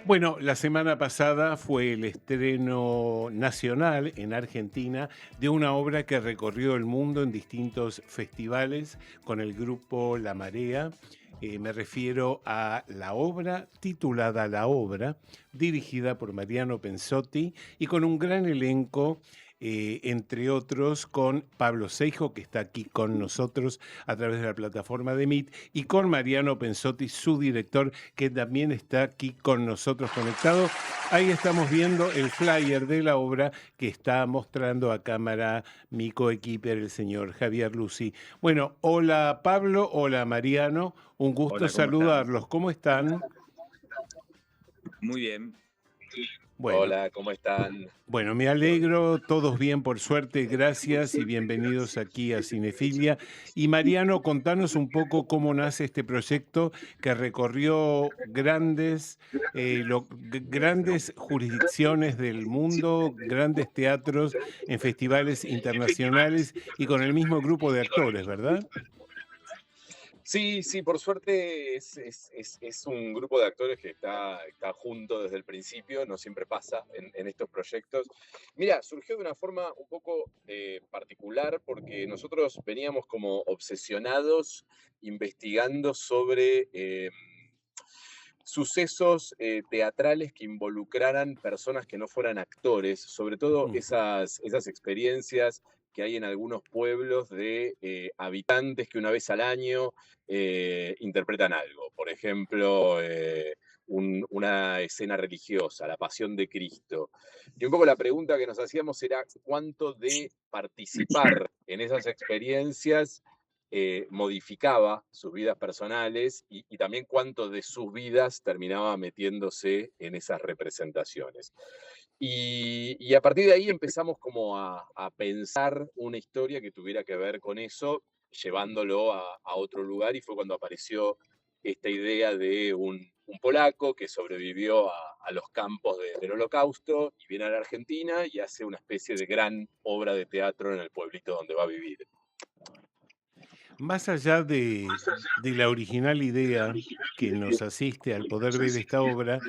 Bueno, la semana pasada fue el estreno nacional en Argentina de una obra que recorrió el mundo en distintos festivales con el grupo La Marea. Me refiero a la obra titulada La Obra, dirigida por Mariano Pensotti y con un gran elenco, entre otros con Pablo Seijo, que está aquí con nosotros a través de la plataforma de Meet, y con Mariano Pensotti, su director, que también está aquí con nosotros conectado. Ahí estamos viendo el flyer de la obra que está mostrando a cámara mi coequiper, el señor Javier Lucy. Bueno, hola Pablo, hola Mariano, un gusto Hola, ¿cómo están? saludarlos. ¿Cómo están? Muy bien. Bueno, Hola, ¿cómo están? Bueno, me alegro, todos bien por suerte, gracias y bienvenidos aquí a Cinefilia. Y Mariano, contanos un poco cómo nace este proyecto que recorrió grandes jurisdicciones del mundo, grandes teatros en festivales internacionales y con el mismo grupo de actores, ¿verdad? Sí, sí, por suerte es un grupo de actores que está junto desde el principio, no siempre pasa en estos proyectos. Mira, surgió de una forma un poco particular porque nosotros veníamos como obsesionados investigando sobre sucesos teatrales que involucraran personas que no fueran actores, sobre todo Mm. esas experiencias que hay en algunos pueblos de habitantes que una vez al año interpretan algo. Por ejemplo, una escena religiosa, la Pasión de Cristo. Y un poco la pregunta que nos hacíamos era cuánto de participar en esas experiencias modificaba sus vidas personales y también cuánto de sus vidas terminaba metiéndose en esas representaciones. Y a partir de ahí empezamos como a pensar una historia que tuviera que ver con eso, llevándolo a otro lugar, y fue cuando apareció esta idea de un polaco que sobrevivió a los campos del Holocausto y viene a la Argentina y hace una especie de gran obra de teatro en el pueblito donde va a vivir. Más allá de la original idea que nos asiste al poder ver esta obra,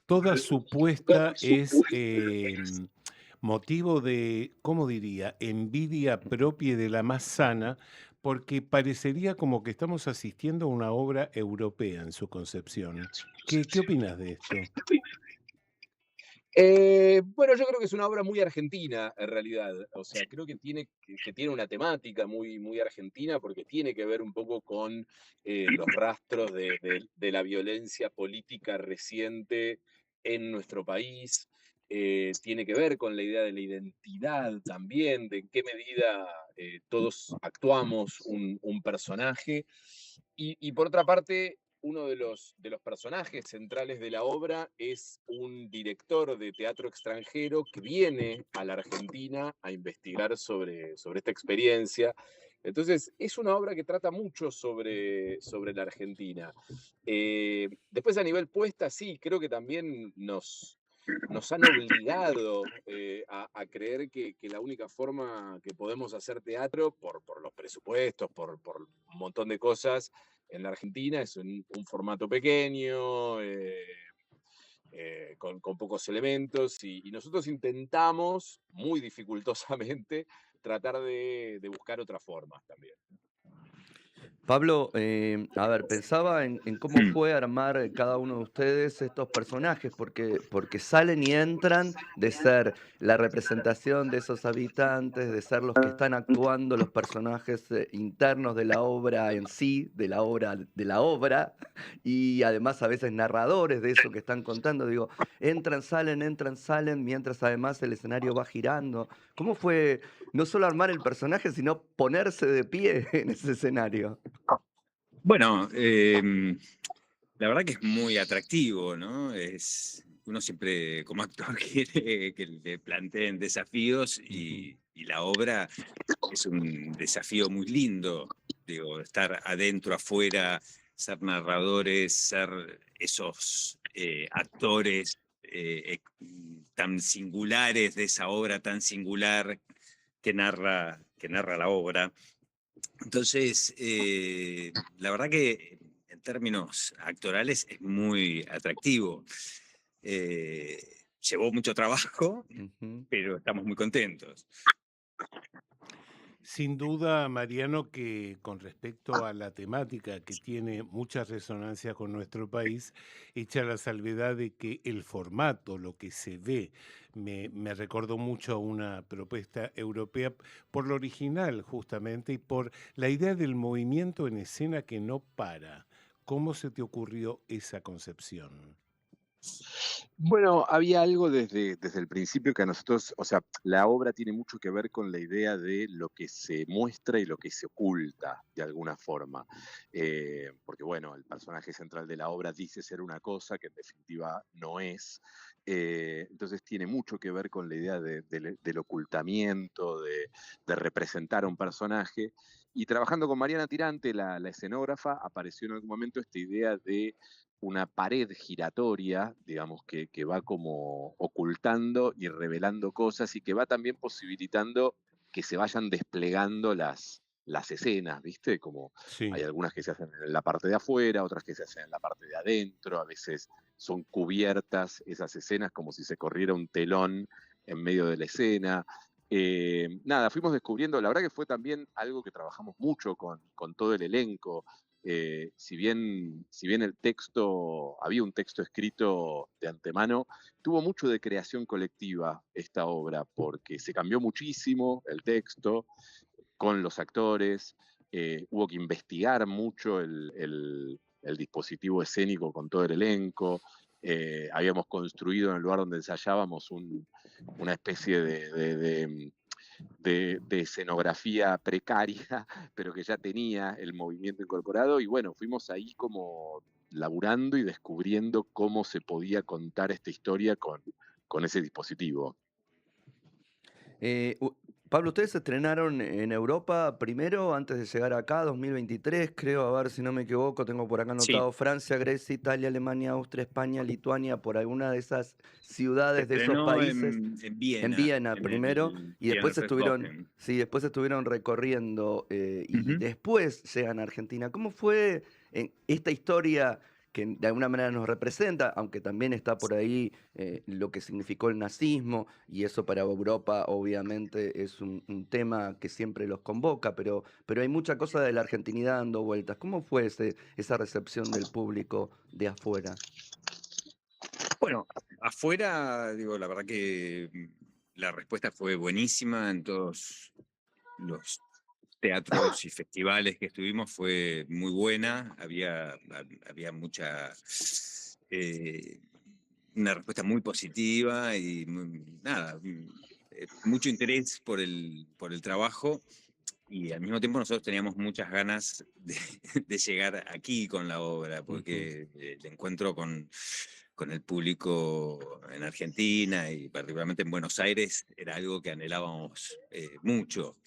toda su puesta es motivo de, ¿cómo diría?, envidia propia y de la más sana, porque parecería como que estamos asistiendo a una obra europea en su concepción. ¿Qué opinas de esto? Bueno, yo creo que es una obra muy argentina, en realidad. O sea, creo que tiene una temática muy argentina porque tiene que ver un poco con los rastros de la violencia política reciente en nuestro país. Tiene que ver con la idea de la identidad también, de en qué medida todos actuamos un personaje. Y por otra parte, uno de los personajes centrales de la obra es un director de teatro extranjero que viene a la Argentina a investigar sobre esta experiencia. Entonces, es una obra que trata mucho sobre la Argentina. Después, a nivel puesta, sí, creo que también nos han obligado a creer que la única forma que podemos hacer teatro, por los presupuestos, por un montón de cosas, en la Argentina es un formato pequeño, con pocos elementos, y nosotros intentamos, muy dificultosamente, tratar de buscar otras formas también. Pablo, a ver, pensaba en cómo Mm. fue armar cada uno de ustedes estos personajes, porque salen y entran de ser la representación de esos habitantes, de ser los que están actuando los personajes internos de la obra en sí, de la obra, y además a veces narradores de eso que están contando. Digo, entran, salen, mientras además el escenario va girando. ¿Cómo fue no solo armar el personaje, sino ponerse de pie en ese escenario? Bueno, la verdad que es muy atractivo, ¿no? Uno siempre como actor quiere que le planteen desafíos y la obra es un desafío muy lindo. Digo, estar adentro, afuera, ser narradores, ser esos actores tan singulares de esa obra tan singular que narra la obra. Entonces, la verdad que términos actorales es muy atractivo. Llevó mucho trabajo, Ujú. pero estamos muy contentos. Sin duda, Mariano, que con respecto a la temática que tiene mucha resonancia con nuestro país, echa la salvedad de que el formato, lo que se ve, me recordó mucho a una propuesta europea por lo original justamente y por la idea del movimiento en escena que no para. ¿Cómo se te ocurrió esa concepción? Bueno, había algo desde el principio que a nosotros, o sea, la obra tiene mucho que ver con la idea de lo que se muestra y lo que se oculta, de alguna forma. Porque, bueno, el personaje central de la obra dice ser una cosa que en definitiva no es. Entonces tiene mucho que ver con la idea del ocultamiento, de representar a un personaje. Y trabajando con Mariana Tirante, la escenógrafa, apareció en algún momento esta idea de una pared giratoria, digamos, que va como ocultando y revelando cosas y que va también posibilitando que se vayan desplegando las escenas, ¿viste? Como hay Sí. algunas que se hacen en la parte de afuera, otras que se hacen en la parte de adentro, a veces son cubiertas esas escenas como si se corriera un telón en medio de la escena. Nada, fuimos descubriendo, la verdad que fue también algo que trabajamos mucho con todo el elenco. Si bien el texto, había un texto escrito de antemano, tuvo mucho de creación colectiva esta obra, porque se cambió muchísimo el texto con los actores, hubo que investigar mucho el dispositivo escénico con todo el elenco. Habíamos construido en el lugar donde ensayábamos una especie de escenografía precaria, pero que ya tenía el movimiento incorporado, y bueno, fuimos ahí como laburando y descubriendo cómo se podía contar esta historia con ese dispositivo. Eh, u- Pablo, ustedes se estrenaron en Europa primero, antes de llegar acá, 2023, creo, a ver si no me equivoco, tengo por acá Sí, anotado Francia, Grecia, Italia, Alemania, Austria, España, Lituania, por alguna de esas se ciudades de esos estrenó países, en en Viena, Viena en primero, el y Vienna después estuvieron, Festwochen. sí, después estuvieron recorriendo y Ujú. después llegan a Argentina. ¿Cómo fue esta historia que de alguna manera nos representa, aunque también está por ahí lo que significó el nazismo, y eso para Europa obviamente es un tema que siempre los convoca, pero hay mucha cosa de la argentinidad dando vueltas. ¿Cómo fue esa recepción del público de afuera? Bueno, afuera, digo, la verdad que la respuesta fue buenísima en todos los teatros y festivales que estuvimos, fue muy buena, había mucha, eh, una respuesta muy positiva y nada, mucho interés por el trabajo. Y al mismo tiempo nosotros teníamos muchas ganas de llegar aquí con la obra, Ujú. porque el encuentro con el público en Argentina y particularmente en Buenos Aires era algo que anhelábamos mucho.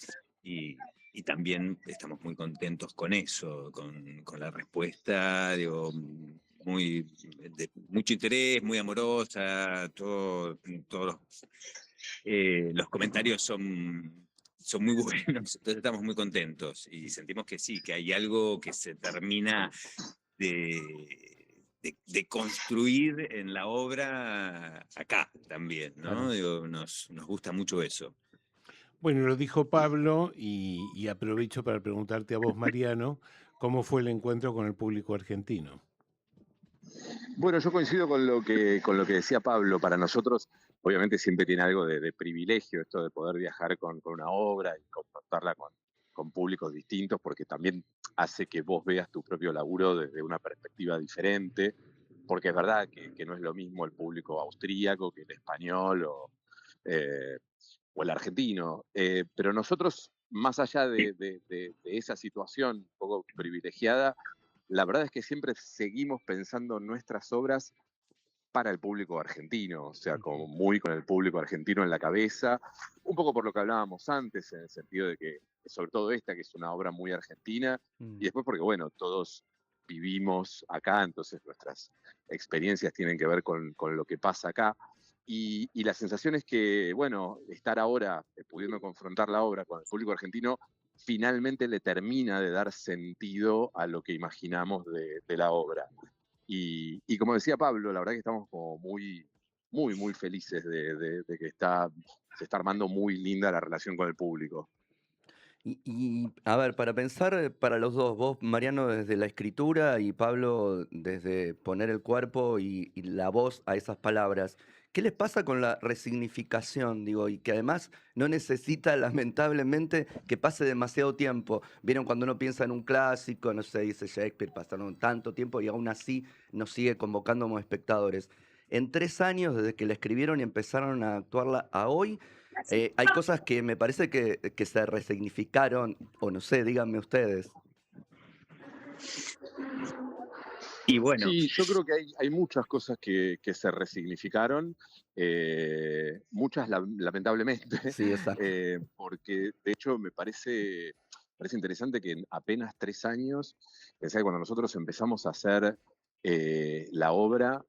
Y también estamos muy contentos con eso, con la respuesta, digo, de mucho interés, muy amorosa, todos los comentarios son muy buenos, entonces estamos muy contentos y sentimos que sí, que hay algo que se termina de construir en la obra acá también, ¿no? Claro. Digo, nos gusta mucho eso. Bueno, lo dijo Pablo y aprovecho para preguntarte a vos, Mariano, ¿cómo fue el encuentro con el público argentino? Bueno, yo coincido con lo que decía Pablo. Para nosotros, obviamente, siempre tiene algo de privilegio esto de poder viajar con una obra y compartirla con públicos distintos, porque también hace que vos veas tu propio laburo desde una perspectiva diferente, porque es verdad que no es lo mismo el público austríaco que el español eh, o el argentino. Pero nosotros, más allá de esa situación un poco privilegiada, la verdad es que siempre seguimos pensando nuestras obras para el público argentino, o sea, como Ujú. muy con el público argentino en la cabeza, un poco por lo que hablábamos antes, en el sentido de que, sobre todo esta, que es una obra muy argentina, y Mm. después porque, bueno, todos vivimos acá, entonces nuestras experiencias tienen que ver con lo que pasa acá. Y la sensación es que, bueno, estar ahora pudiendo confrontar la obra con el público argentino finalmente le termina de dar sentido a lo que imaginamos de la obra. Y como decía Pablo, la verdad que estamos como muy felices de que se está armando muy linda la relación con el público. A ver, para pensar para los dos, vos, Mariano, desde la escritura y Pablo desde poner el cuerpo y la voz a esas palabras, ¿qué les pasa con la resignificación? Digo, y que además no necesita, lamentablemente, que pase demasiado tiempo. Vieron cuando uno piensa en un clásico, no sé, dice Shakespeare, pasaron tanto tiempo y aún así nos sigue convocando como espectadores. En 3 años, desde que la escribieron y empezaron a actuarla a hoy, hay cosas que me parece que se resignificaron, o no sé, díganme ustedes. Y bueno, Sí, yo creo que hay muchas cosas que se resignificaron, muchas lamentablemente, Sí, exacto. porque de hecho parece interesante que en apenas 3 años, pensé que cuando nosotros empezamos a hacer la obra,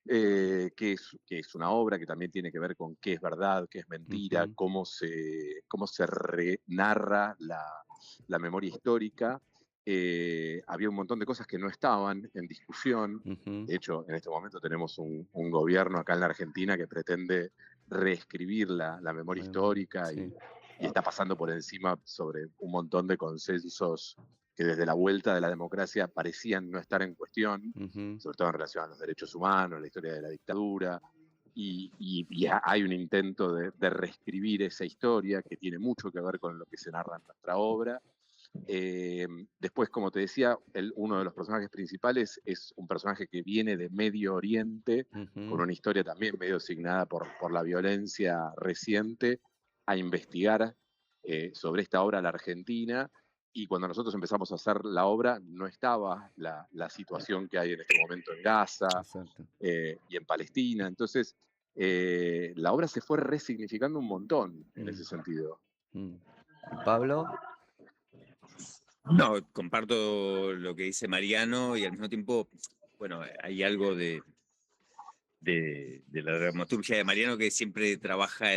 que es una obra que también tiene que ver con qué es verdad, qué es mentira, Ujú, cómo se narra la memoria histórica. Había un montón de cosas que no estaban en discusión. ujú, De hecho, en este momento tenemos un gobierno acá en la Argentina que pretende reescribir la memoria memoria, histórica sí. y está pasando por encima sobre un montón de consensos que desde la vuelta de la democracia parecían no estar en cuestión, Ujú, sobre todo en relación a los derechos humanos, la historia de la dictadura, y hay un intento de reescribir esa historia que tiene mucho que ver con lo que se narra en nuestra obra. Después, como te decía, uno de los personajes principales es un personaje que viene de Medio Oriente, con ujú, una historia también medio signada por la violencia reciente, a investigar sobre esta obra a la Argentina. Y cuando nosotros empezamos a hacer la obra, no estaba la situación que hay en este momento en Gaza exacto. y en Palestina. Entonces, la obra se fue resignificando un montón en Mm, ese sentido. mm. ¿Y Pablo? no, comparto lo que dice Mariano y al mismo tiempo, bueno, hay algo de la dramaturgia de Mariano que siempre trabaja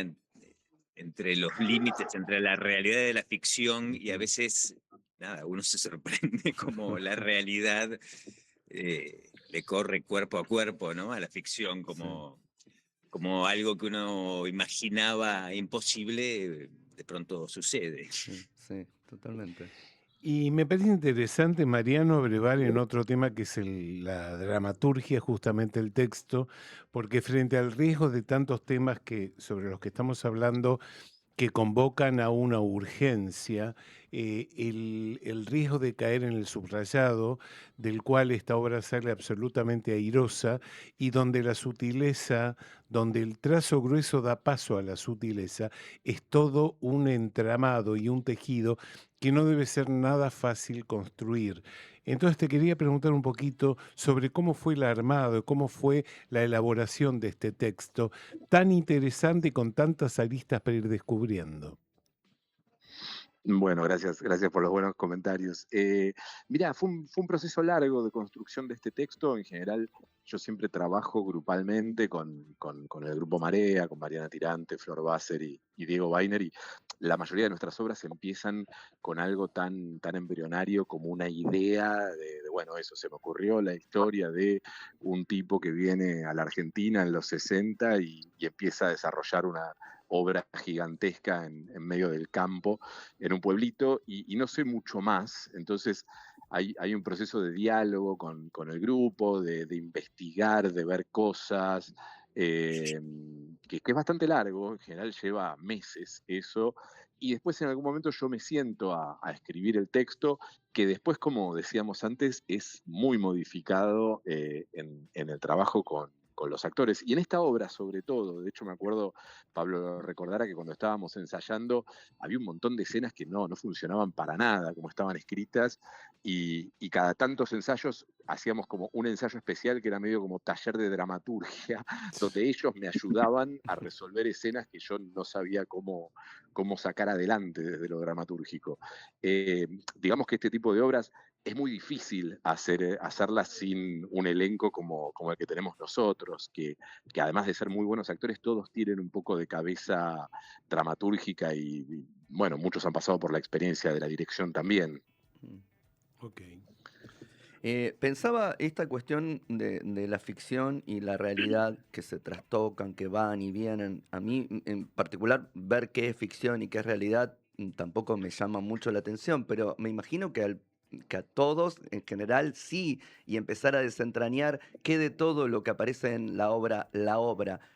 entre los límites, entre la realidad de la ficción y a Ujú. veces, nada, uno se sorprende como la realidad le corre cuerpo a cuerpo, ¿no? A la ficción Sí, como algo que uno imaginaba imposible, de pronto sucede. sí, sí, totalmente. Y me parece interesante, Mariano, brevar en otro tema que es la dramaturgia, justamente el texto, porque frente al riesgo de tantos temas sobre los que estamos hablando, que convocan a una urgencia, el riesgo de caer en el subrayado, del cual esta obra sale absolutamente airosa, y donde la sutileza, donde el trazo grueso da paso a la sutileza, es todo un entramado y un tejido que no debe ser nada fácil construir. Entonces te quería preguntar un poquito sobre cómo fue el armado, cómo fue la elaboración de este texto tan interesante y con tantas aristas para ir descubriendo. Bueno, gracias por los buenos comentarios. Mirá, fue un proceso largo de construcción de este texto. En general, yo siempre trabajo grupalmente con el Grupo Marea, con Mariana Tirante, Flor Basser y Diego Weiner, y la mayoría de nuestras obras empiezan con algo tan embrionario como una idea bueno, eso, se me ocurrió la historia de un tipo que viene a la Argentina en los 60 y empieza a desarrollar una obra gigantesca en medio del campo en un pueblito y no sé mucho más. Entonces hay un proceso de diálogo con el grupo, de investigar, de ver cosas, que es bastante largo, en general lleva meses eso, y después en algún momento yo me siento a escribir el texto, que después, como decíamos antes, es muy modificado en el trabajo con los actores. Y en esta obra, sobre todo, de hecho me acuerdo, Pablo recordará que cuando estábamos ensayando, había un montón de escenas que no funcionaban para nada como estaban escritas y cada tantos ensayos hacíamos como un ensayo especial que era medio como taller de dramaturgia, donde ellos me ayudaban a resolver escenas que yo no sabía cómo sacar adelante desde lo dramatúrgico. Digamos que este tipo de obras es muy difícil hacerlas sin un elenco como el que tenemos nosotros, que además de ser muy buenos actores, todos tienen un poco de cabeza dramatúrgica y bueno, muchos han pasado por la experiencia de la dirección también. Ok. Pensaba esta cuestión de la ficción y la realidad que se trastocan, que van y vienen. A mí, en particular, ver qué es ficción y qué es realidad tampoco me llama mucho la atención, pero me imagino que a todos en general sí, y empezar a desentrañar qué de todo lo que aparece en la obra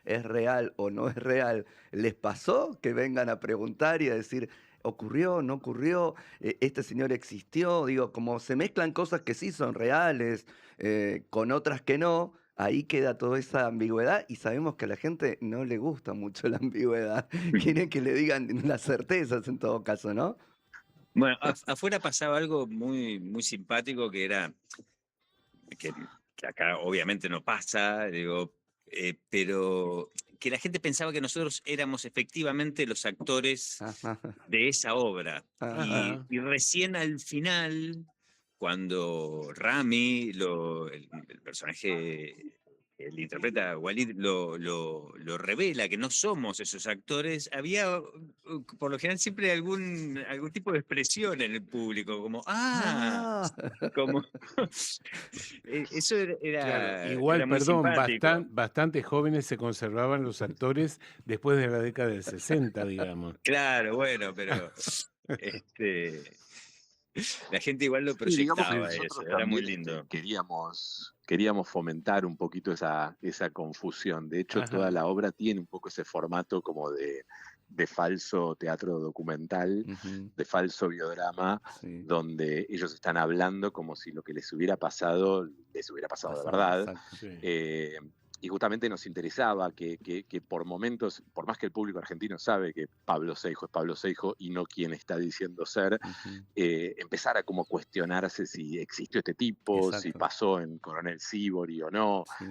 es real o no es real. ¿Les pasó que vengan a preguntar y a decir, ocurrió, no ocurrió? Este señor existió? Digo, como se mezclan cosas que sí son reales, con otras que no, ahí queda toda esa ambigüedad y sabemos que a la gente no le gusta mucho la ambigüedad. Quiere que le digan las certezas en todo caso, ¿no? Bueno, afuera pasaba algo muy, muy simpático que era que, que acá obviamente no pasa, digo, pero que la gente pensaba que nosotros éramos efectivamente los actores Ajá, de esa obra. ajá. Ajá. Y recién al final, cuando Rami, el personaje que él interpreta, Walid, lo revela, que no somos esos actores, había por lo general siempre algún tipo de expresión en el público, como, Ah, como eso Claro, era igual, muy perdón, simpático. bastante jóvenes se conservaban los actores después de la década del 60, digamos. Claro, bueno, pero la gente igual lo Sí, digamos que Sí, proyectaba eso, nosotros era muy también lindo. queríamos fomentar un poquito esa confusión. De hecho, toda ajá, la obra tiene un poco ese formato como de falso teatro documental, ujú, de falso biodrama, sí, donde ellos están hablando como si lo que les hubiera pasado de pasó, verdad. exacto. sí. Eh, y justamente nos interesaba que por momentos, por más que el público argentino sabe que Pablo Seijo es Pablo Seijo y no quien está diciendo ser, Ujú, empezar a como cuestionarse si existió este tipo, si exacto, pasó en Coronel Sibori o no. sí.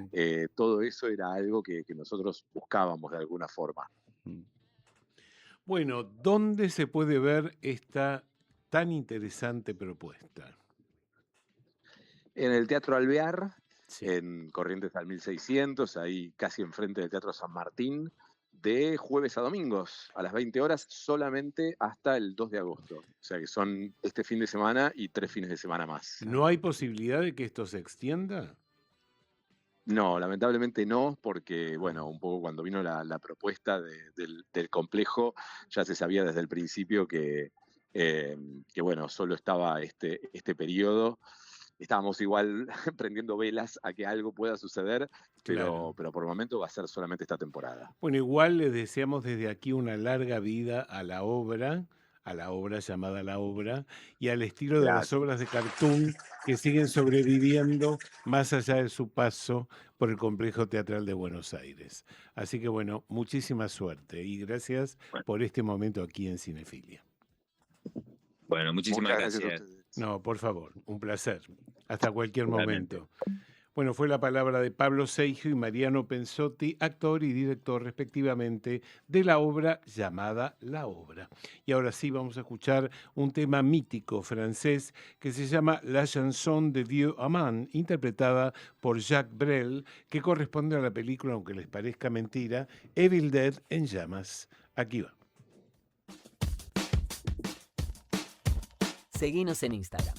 Todo eso era algo que nosotros buscábamos de alguna forma. Mm. Bueno, ¿dónde se puede ver esta tan interesante propuesta? En el Teatro Alvear, Sí. en Corrientes al 1600, ahí casi enfrente del Teatro San Martín, de jueves a domingos a las 20 horas, solamente hasta el 2 de agosto. O sea que son este fin de semana y 3 fines de semana más. ¿No hay posibilidad de que esto se extienda? No, lamentablemente no, porque, Ah, bueno, un poco cuando vino la propuesta del complejo, ya se sabía desde el principio eh, bueno, solo estaba este periodo. Estábamos igual prendiendo velas a que algo pueda suceder, claro. pero por el momento va a ser solamente esta temporada. Bueno, igual le deseamos desde aquí una larga vida a la obra llamada La Obra, y al estilo de las Gracias. obras de cartoon que siguen sobreviviendo más allá de su paso por el Complejo Teatral de Buenos Aires. Así que bueno, muchísima suerte y gracias Bueno, por este momento aquí en Cinefilia. bueno, muchísimas Muchas gracias a gracias, ustedes. No, por favor, un placer. Hasta cualquier realmente. momento. Bueno, fue la palabra de Pablo Seijo y Mariano Pensotti, actor y director respectivamente de la obra llamada La Obra. Y ahora sí vamos a escuchar un tema mítico francés que se llama La chanson de Dieu Amant, interpretada por Jacques Brel, que corresponde a la película, aunque les parezca mentira, Evil Dead en llamas. Aquí va. Seguinos en Instagram,